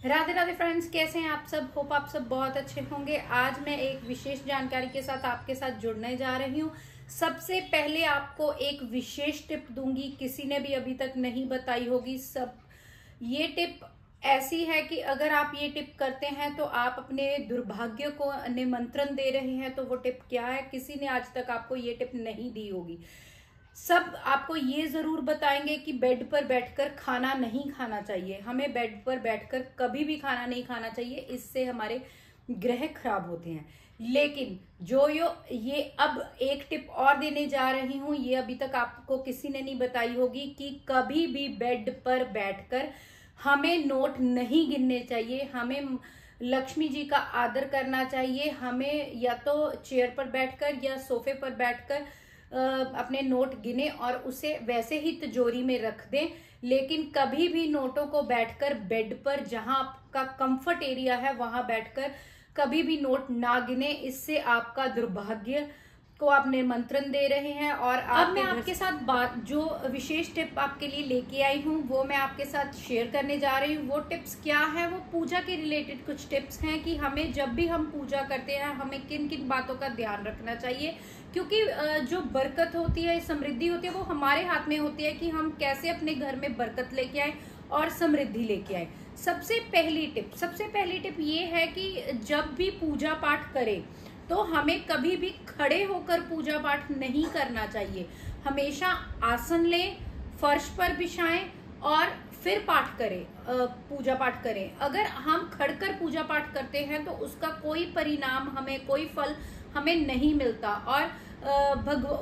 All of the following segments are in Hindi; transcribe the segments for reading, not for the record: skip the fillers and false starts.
राधे राधे फ्रेंड्स, कैसे हैं आप सब। होप आप सब बहुत अच्छे होंगे। आज मैं एक विशेष जानकारी के साथ आपके साथ जुड़ने जा रही हूँ। सबसे पहले आपको एक विशेष टिप दूंगी, किसी ने भी अभी तक नहीं बताई होगी। ये टिप ऐसी है कि अगर आप ये टिप करते हैं तो आप अपने दुर्भाग्य को निमंत्रण दे रहे हैं। तो वो टिप क्या है, किसी ने आज तक आपको ये टिप नहीं दी होगी। सब आपको ये जरूर बताएंगे कि बेड पर बैठकर खाना नहीं खाना चाहिए। हमें बेड पर बैठकर कभी भी खाना नहीं खाना चाहिए, इससे हमारे ग्रह खराब होते हैं। लेकिन ये अब एक टिप और देने जा रही हूं, ये अभी तक आपको किसी ने नहीं बताई होगी कि कभी भी बेड पर बैठकर हमें नोट नहीं गिनने चाहिए। हमें लक्ष्मी जी का आदर करना चाहिए। हमें या तो चेयर पर बैठकर या सोफे पर बैठकर अपने नोट गिने और उसे वैसे ही तिजोरी में रख दें। लेकिन कभी भी नोटों को बैठकर बेड पर, जहां आपका कंफर्ट एरिया है, वहां बैठकर कभी भी नोट ना गिने। इससे आपका दुर्भाग्य को आप निमंत्रण दे रहे हैं। और अब मैं आपके साथ जो विशेष टिप आपके लिए लेके आई हूँ वो मैं आपके साथ शेयर करने जा रही हूँ। वो टिप्स क्या है, वो पूजा के रिलेटेड कुछ टिप्स हैं कि हमें जब भी हम पूजा करते हैं हमें किन किन बातों का ध्यान रखना चाहिए। क्योंकि जो बरकत होती है, समृद्धि होती है, वो हमारे हाथ में होती है कि हम कैसे अपने घर में बरकत लेके आए और समृद्धि लेके आए। सबसे पहली टिप ये है कि जब भी पूजा पाठ करें तो हमें कभी भी खड़े होकर पूजा पाठ नहीं करना चाहिए। हमेशा आसन लें, फर्श पर बिछाएं और फिर पूजा पाठ करें। अगर हम खड़कर पूजा पाठ करते हैं तो उसका कोई परिणाम हमें, कोई फल हमें नहीं मिलता और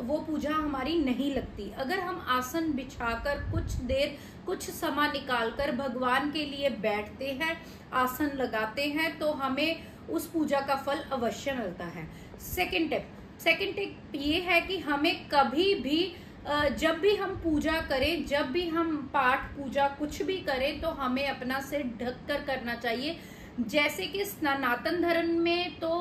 वो पूजा हमारी नहीं लगती। अगर हम आसन बिछाकर कुछ समय निकालकर भगवान के लिए बैठते हैं, आसन लगाते हैं, तो हमें उस पूजा का फल अवश्य मिलता है। सेकंड टिप ये है कि हमें कभी भी जब भी हम पूजा करें, जब भी हम पाठ पूजा कुछ भी करें, तो हमें अपना सिर ढक कर करना चाहिए। जैसे कि सनातन धर्म में तो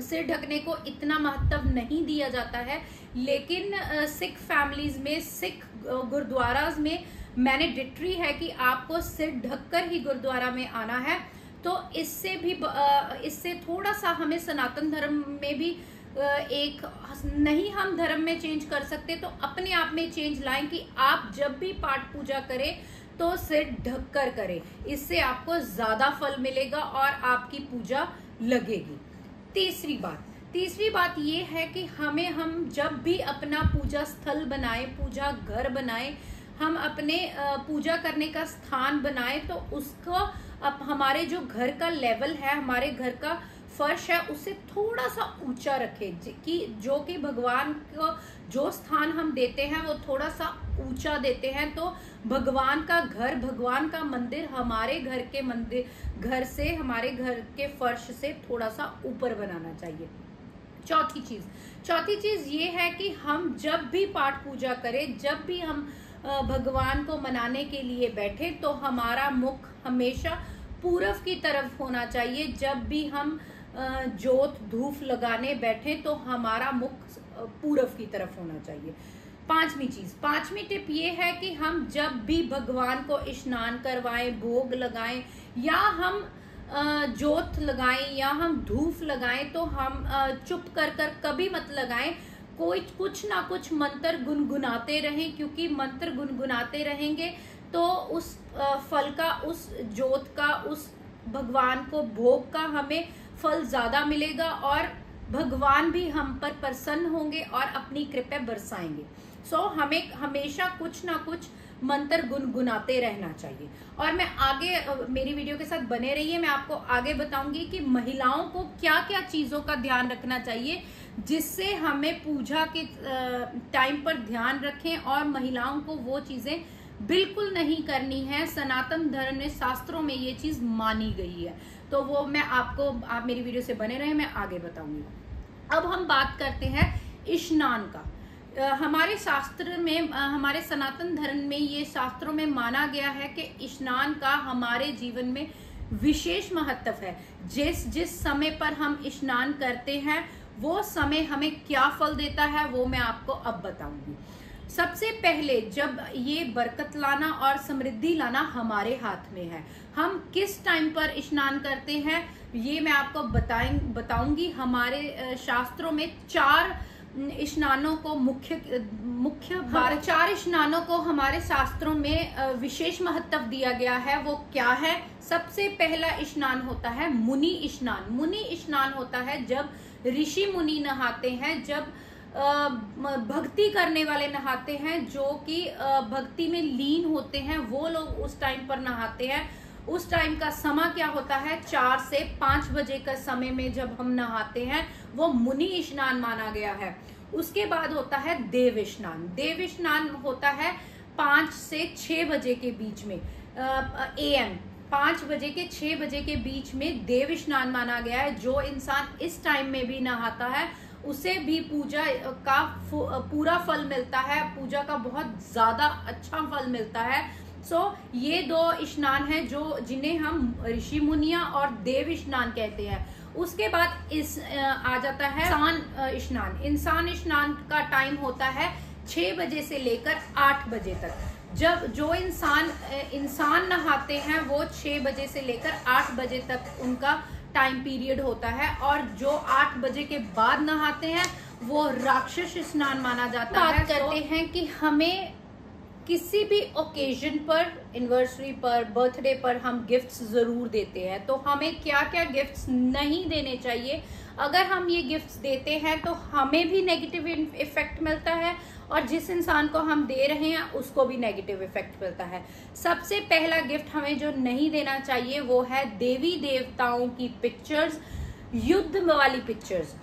सिर ढकने को इतना महत्व नहीं दिया जाता है, लेकिन सिख फैमिलीज में, सिख गुरुद्वाराज में मैंडेटरी है कि आपको सिर ढककर ही गुरुद्वारा में आना है। तो इससे थोड़ा सा हमें सनातन धर्म में भी नहीं, हम धर्म में चेंज कर सकते तो अपने आप में चेंज लाएं कि आप जब भी पाठ पूजा करें तो सिर ढककर करें। इससे आपको ज्यादा फल मिलेगा और आपकी पूजा लगेगी। तीसरी बात ये है कि हम जब भी अपना पूजा स्थल बनाए, पूजा घर बनाए, हम अपने पूजा करने का स्थान बनाए, तो उसको अब हमारे जो घर का लेवल है, हमारे घर का फर्श है, उसे थोड़ा सा ऊंचा रखें कि जो कि भगवान को जो स्थान हम देते हैं वो थोड़ा सा ऊंचा देते हैं। तो भगवान का घर, भगवान का मंदिर हमारे हमारे घर के फर्श से थोड़ा सा ऊपर बनाना चाहिए। चौथी चीज ये है कि हम जब भी पाठ पूजा करें, जब भी हम भगवान को मनाने के लिए बैठे, तो हमारा मुख हमेशा पूरब की तरफ होना चाहिए। जब भी हम जोत धूप लगाने बैठे तो हमारा मुख पूरब की तरफ होना चाहिए। पांचवी टिप ये है कि हम जब भी भगवान को स्नान करवाएं, भोग लगाएं, या हम जोत लगाएं या हम धूप लगाएं, तो हम चुप कर कभी मत लगाएं। कुछ ना कुछ मंत्र गुनगुनाते रहें, क्योंकि मंत्र गुनगुनाते रहेंगे तो उस फल का, उस जोत का, उस भगवान को भोग का हमें फल ज्यादा मिलेगा और भगवान भी हम पर प्रसन्न होंगे और अपनी कृपा बरसाएंगे। हमें हमेशा कुछ ना कुछ मंत्र गुनगुनाते रहना चाहिए। और मैं आगे, मेरी वीडियो के साथ बने रहिए, मैं आपको आगे बताऊंगी कि महिलाओं को क्या क्या चीजों का ध्यान रखना चाहिए जिससे हमें पूजा के टाइम पर ध्यान रखें और महिलाओं को वो चीजें बिल्कुल नहीं करनी है। सनातन धर्म में, शास्त्रों में ये चीज मानी गई है। तो वो मैं आप मेरी वीडियो से बने रहे, मैं आगे बताऊंगी। अब हम बात करते हैं स्नान का। हमारे शास्त्र में, हमारे सनातन धर्म में ये शास्त्रों में माना गया है कि स्नान का हमारे जीवन में विशेष महत्व है। जिस समय पर हम स्नान करते हैं वो समय हमें क्या फल देता है वो मैं आपको अब बताऊंगी। सबसे पहले जब ये बरकत लाना और समृद्धि लाना हमारे हाथ में है, हम किस टाइम पर स्नान करते हैं ये मैं आपको बताऊंगी। हमारे शास्त्रों में 4 स्नानों को चार स्नानों को हमारे शास्त्रों में विशेष महत्व दिया गया है। वो क्या है? सबसे पहला स्नान होता है मुनि स्नान। मुनि स्नान होता है जब ऋषि मुनि नहाते हैं, जब भक्ति करने वाले नहाते हैं, जो कि भक्ति में लीन होते हैं, वो लोग उस टाइम पर नहाते हैं। उस टाइम का समय क्या होता है? 4 से 5 बजे का समय में जब हम नहाते हैं वो मुनि स्नान माना गया है। उसके बाद होता है देव स्नान। देव स्नान होता है 5 से 6 बजे के बीच में, AM 5 बजे के 6 बजे के बीच में देव स्नान माना गया है। जो इंसान इस टाइम में भी नहाता है उसे भी पूजा का पूरा फल मिलता है, पूजा का बहुत ज्यादा अच्छा फल मिलता है। ये 2 स्नान हैं जिन्हें हम ऋषि मुनिया और देव स्नान कहते हैं। उसके बाद आ जाता है इंसान स्नान। इंसान स्नान का टाइम होता है 6 बजे से लेकर 8 बजे तक। जब जो इंसान नहाते हैं वो 6 बजे से लेकर 8 बजे तक उनका टाइम पीरियड होता है, और जो 8 बजे के बाद नहाते हैं वो राक्षस स्नान माना जाता है। बात करते हैं कि हमें किसी भी ओकेजन पर, एनिवर्सरी पर, बर्थडे पर हम गिफ्ट्स जरूर देते हैं, तो हमें क्या क्या गिफ्ट्स नहीं देने चाहिए। अगर हम ये गिफ्ट्स देते हैं तो हमें भी नेगेटिव इफेक्ट मिलता है और जिस इंसान को हम दे रहे हैं उसको भी नेगेटिव इफेक्ट मिलता है। सबसे पहला गिफ्ट हमें जो नहीं देना चाहिए वो है देवी देवताओं की पिक्चर्स, युद्ध वाली पिक्चर्स,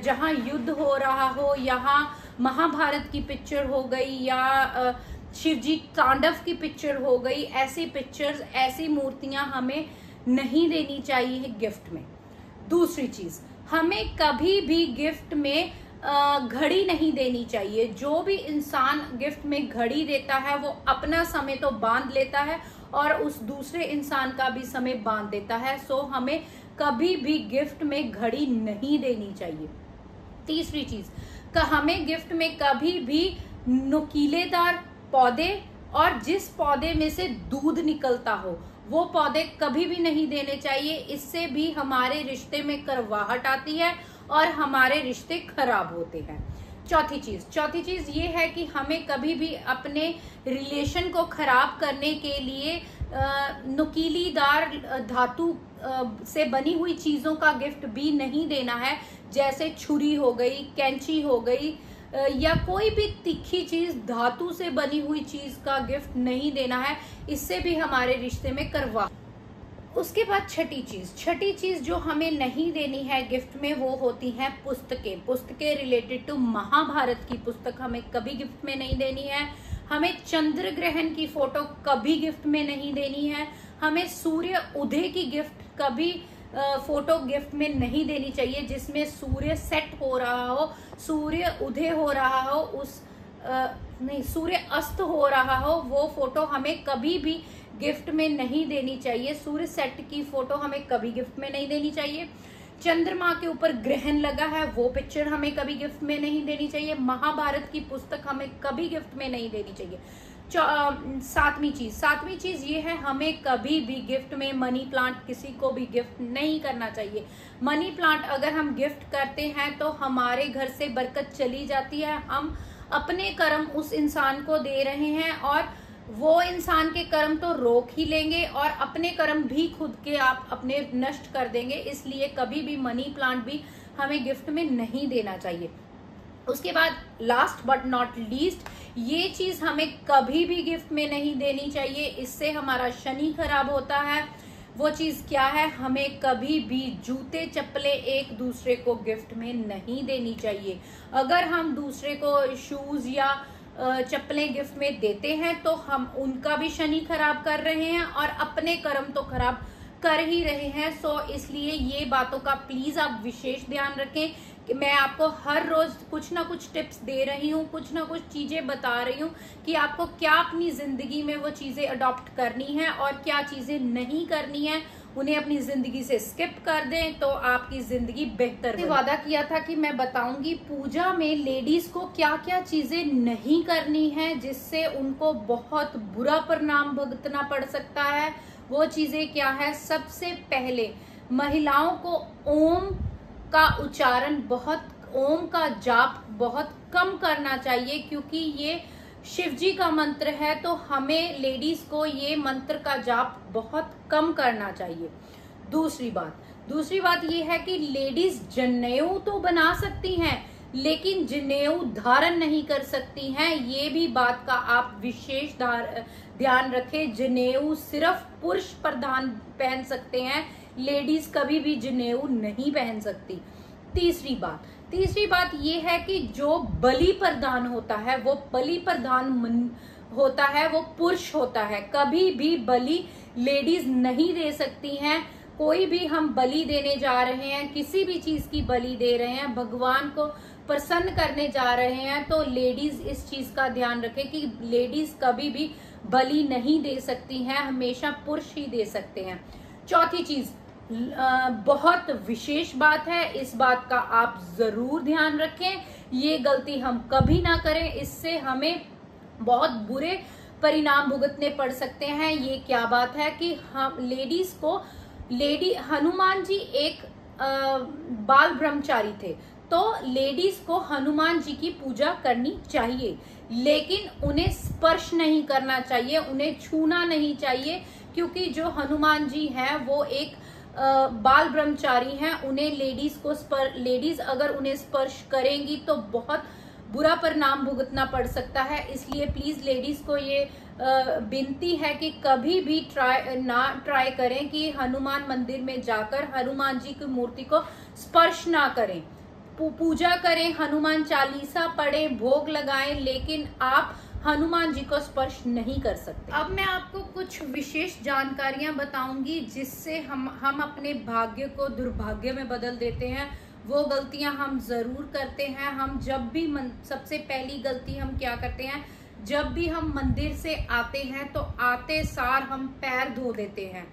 जहां युद्ध हो रहा हो, यहाँ महाभारत की पिक्चर हो गई या शिवजी तांडव की पिक्चर हो गई, ऐसी पिक्चर्स, ऐसी मूर्तियां हमें नहीं देनी चाहिए गिफ्ट में। दूसरी चीज, हमें कभी भी गिफ्ट में घड़ी नहीं देनी चाहिए। जो भी इंसान गिफ्ट में घड़ी देता है वो अपना समय तो बांध लेता है और उस दूसरे इंसान का भी समय बांध देता है। हमें कभी भी गिफ्ट में घड़ी नहीं देनी चाहिए। तीसरी चीज, हमें गिफ्ट में कभी भी नुकीलेदार पौधे और जिस पौधे में से दूध निकलता हो वो पौधे कभी भी नहीं देने चाहिए। इससे भी हमारे रिश्ते में करवाहट आती है और हमारे रिश्ते खराब होते हैं। चौथी चीज ये है कि हमें कभी भी अपने रिलेशन को खराब करने के लिए नुकीलीदार धातु से बनी हुई चीजों का गिफ्ट भी नहीं देना है। जैसे छुरी हो गई, कैंची हो गई, या कोई भी तीखी चीज, धातु से बनी हुई चीज का गिफ्ट नहीं देना है। इससे भी हमारे रिश्ते में करवा। उसके बाद छठी चीज जो हमें नहीं देनी है गिफ्ट में वो होती हैं पुस्तकें रिलेटेड टू महाभारत की पुस्तक हमें कभी गिफ्ट में नहीं देनी है। हमें चंद्र ग्रहण की फोटो कभी गिफ्ट में नहीं देनी है। हमें सूर्य उदय की गिफ्ट कभी फोटो गिफ्ट में नहीं देनी चाहिए, जिसमें सूर्य सेट हो रहा हो, सूर्य उदय हो रहा हो, सूर्य अस्त हो रहा हो, वो फोटो हमें कभी भी गिफ्ट में नहीं देनी चाहिए। सूर्य सेट की फोटो हमें कभी गिफ्ट में नहीं देनी चाहिए। चंद्रमा के ऊपर ग्रहण लगा है वो पिक्चर हमें कभी गिफ्ट में नहीं देनी चाहिए। महाभारत की पुस्तक हमें कभी गिफ्ट में नहीं देनी चाहिए। सातवीं चीज ये है, हमें कभी भी गिफ्ट में मनी प्लांट किसी को भी गिफ्ट नहीं करना चाहिए। मनी प्लांट अगर हम गिफ्ट करते हैं तो हमारे घर से बरकत चली जाती है। हम अपने कर्म उस इंसान को दे रहे हैं और वो इंसान के कर्म तो रोक ही लेंगे और अपने कर्म भी खुद के आप अपने नष्ट कर देंगे। इसलिए कभी भी मनी प्लांट भी हमें गिफ्ट में नहीं देना चाहिए। उसके बाद लास्ट बट नॉट लीस्ट, ये चीज हमें कभी भी गिफ्ट में नहीं देनी चाहिए। इससे हमारा शनि खराब होता है। वो चीज क्या है, हमें कभी भी जूते चप्पलें एक दूसरे को गिफ्ट में नहीं देनी चाहिए। अगर हम दूसरे को शूज या चप्पलें गिफ्ट में देते हैं तो हम उनका भी शनि खराब कर रहे हैं और अपने कर्म तो खराब कर ही रहे हैं। इसलिए ये बातों का प्लीज आप विशेष ध्यान रखें कि मैं आपको हर रोज कुछ ना कुछ टिप्स दे रही हूँ, कुछ ना कुछ चीजें बता रही हूँ कि आपको क्या अपनी जिंदगी में वो चीजें अडॉप्ट करनी है और क्या चीजें नहीं करनी है। उन्हें अपनी जिंदगी से स्किप कर दें तो आपकी जिंदगी बेहतर बने। वादा किया था कि मैं बताऊंगी पूजा में लेडीज को क्या क्या चीजें नहीं करनी है जिससे उनको बहुत बुरा परिणाम भुगतना पड़ सकता है। वो चीजें क्या है? सबसे पहले महिलाओं को ओम का उच्चारण ओम का जाप बहुत कम करना चाहिए, क्योंकि ये शिव जी का मंत्र है, तो हमें लेडीज को ये मंत्र का जाप बहुत कम करना चाहिए। दूसरी बात ये है कि लेडीज जनेऊ तो बना सकती हैं लेकिन जनेऊ धारण नहीं कर सकती हैं। ये भी बात का आप विशेष ध्यान रखें। जनेऊ सिर्फ पुरुष प्रधान पहन सकते हैं, लेडीज कभी भी जनेऊ नहीं पहन सकती। तीसरी बात ये है कि जो बलि प्रदान होता है वो बलि प्रदान होता है वो पुरुष होता है। कभी भी बलि लेडीज नहीं दे सकती हैं। कोई भी हम बलि देने जा रहे हैं, किसी भी चीज की बलि दे रहे हैं, भगवान को प्रसन्न करने जा रहे हैं, तो लेडीज इस चीज का ध्यान रखें कि लेडीज कभी भी बलि नहीं दे सकती हैं, हमेशा पुरुष ही दे सकते हैं। चौथी चीज बहुत विशेष बात है, इस बात का आप जरूर ध्यान रखें, ये गलती हम कभी ना करें, इससे हमें बहुत बुरे परिणाम भुगतने पड़ सकते हैं। ये क्या बात है कि हम लेडीज को हनुमान जी एक बाल ब्रह्मचारी थे, तो लेडीज को हनुमान जी की पूजा करनी चाहिए, लेकिन उन्हें स्पर्श नहीं करना चाहिए, उन्हें छूना नहीं चाहिए, क्योंकि जो हनुमान जी हैं वो एक बाल ब्रह्मचारी हैं। उन्हें लेडीज अगर उन्हें स्पर्श करेंगी तो बहुत बुरा परिणाम भुगतना पड़ सकता है। इसलिए प्लीज लेडीज को ये विनती है कि कभी भी ट्राई करें कि हनुमान मंदिर में जाकर हनुमान जी की मूर्ति को स्पर्श ना करें। पूजा करें, हनुमान चालीसा पढ़ें, भोग लगाएं, लेकिन आप हनुमान जी को स्पर्श नहीं कर सकते। अब मैं आपको कुछ विशेष जानकारियां बताऊंगी जिससे हम अपने भाग्य को दुर्भाग्य में बदल देते हैं। वो गलतियां हम जरूर करते हैं। हम जब भी सबसे पहली गलती हम क्या करते हैं, जब भी हम मंदिर से आते हैं तो आते सार हम पैर धो देते हैं।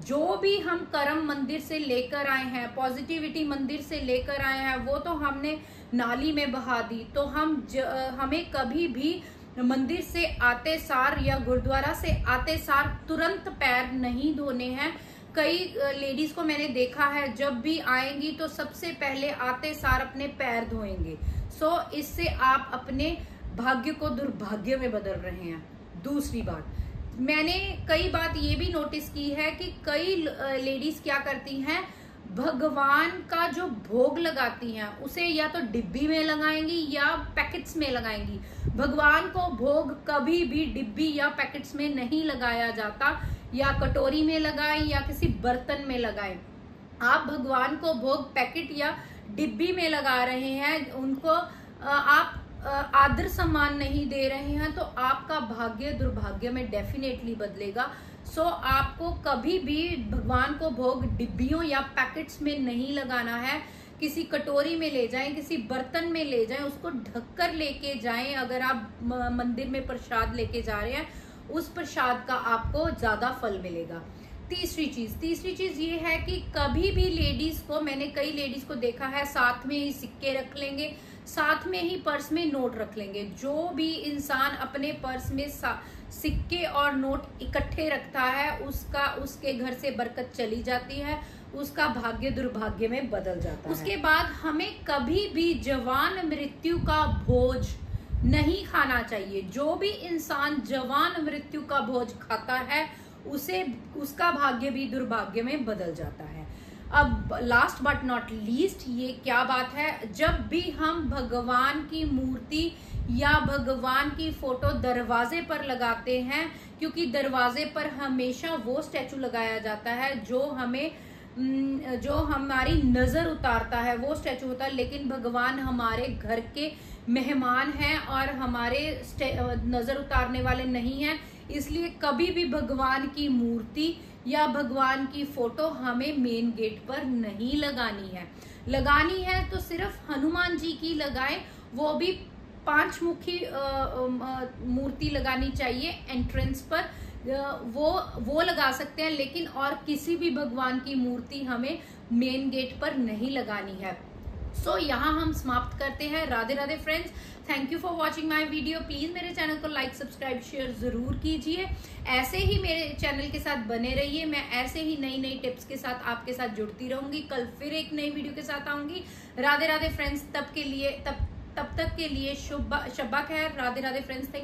जो भी हम कर्म मंदिर से लेकर आए हैं, पॉजिटिविटी मंदिर से लेकर आए हैं, वो तो हमने नाली में बहा दी। तो हमें कभी भी मंदिर से आते सार या गुरुद्वारा से आते सार तुरंत पैर नहीं धोने हैं। कई लेडीज को मैंने देखा है जब भी आएंगी तो सबसे पहले आते सार अपने पैर धोएंगे। सो इससे आप अपने भाग्य को दुर्भाग्य में बदल रहे हैं। दूसरी बात, मैंने कई बात ये भी नोटिस की है कि कई लेडीज क्या करती हैं, भगवान का जो भोग लगाती हैं उसे या तो डिब्बी में लगाएंगी या पैकेट्स में लगाएंगी। भगवान को भोग कभी भी डिब्बी या पैकेट्स में नहीं लगाया जाता, या कटोरी में लगाएं या किसी बर्तन में लगाएं। आप भगवान को भोग पैकेट या डिब्बी में लगा रहे हैं, उनको आप आदर सम्मान नहीं दे रहे हैं, तो आपका भाग्य दुर्भाग्य में डेफिनेटली बदलेगा। सो आपको कभी भी भगवान को भोग डिब्बियों या पैकेट्स में नहीं लगाना है। किसी कटोरी में ले जाएं, किसी बर्तन में ले जाएं, उसको ढककर लेके जाएं। अगर आप मंदिर में प्रसाद लेके जा रहे हैं, उस प्रसाद का आपको ज्यादा फल मिलेगा। तीसरी चीज ये है कि कभी भी लेडीज को, मैंने कई लेडीज को देखा है, साथ में ही सिक्के रख लेंगे, साथ में ही पर्स में नोट रख लेंगे। जो भी इंसान अपने पर्स में सिक्के और नोट इकट्ठे रखता है उसके घर से बरकत चली जाती है, उसका भाग्य दुर्भाग्य में बदल जाता है। उसके बाद हमें कभी भी जवान मृत्यु का भोज नहीं खाना चाहिए। जो भी इंसान जवान मृत्यु का भोज खाता है उसका भाग्य भी दुर्भाग्य में बदल जाता है। अब लास्ट बट नॉट लीस्ट ये क्या बात है, जब भी हम भगवान की मूर्ति या भगवान की फोटो दरवाजे पर लगाते हैं, क्योंकि दरवाजे पर हमेशा वो स्टैचू लगाया जाता है जो हमारी नजर उतारता है, वो स्टैचू होता है। लेकिन भगवान हमारे घर के मेहमान हैं और हमारे नजर उतारने वाले नहीं हैं, इसलिए कभी भी भगवान की मूर्ति या भगवान की फोटो हमें मेन गेट पर नहीं लगानी है तो सिर्फ हनुमान जी की लगाएं, वो भी 5 मुखी मूर्ति लगानी चाहिए एंट्रेंस पर, वो लगा सकते हैं, लेकिन और किसी भी भगवान की मूर्ति हमें मेन गेट पर नहीं लगानी है। सो यहाँ हम समाप्त करते हैं। Radhe Radhe friends, thank you for watching my video. Please मेरे चैनल को लाइक सब्सक्राइब शेयर जरूर कीजिए। ऐसे ही मेरे चैनल के साथ बने रहिए। मैं ऐसे ही नई नई टिप्स के साथ आपके साथ जुड़ती रहूंगी। कल फिर एक नई वीडियो के साथ आऊंगी। राधे राधे फ्रेंड्स, तब तक के लिए शब्बा खैर। Radhe Radhe friends, thank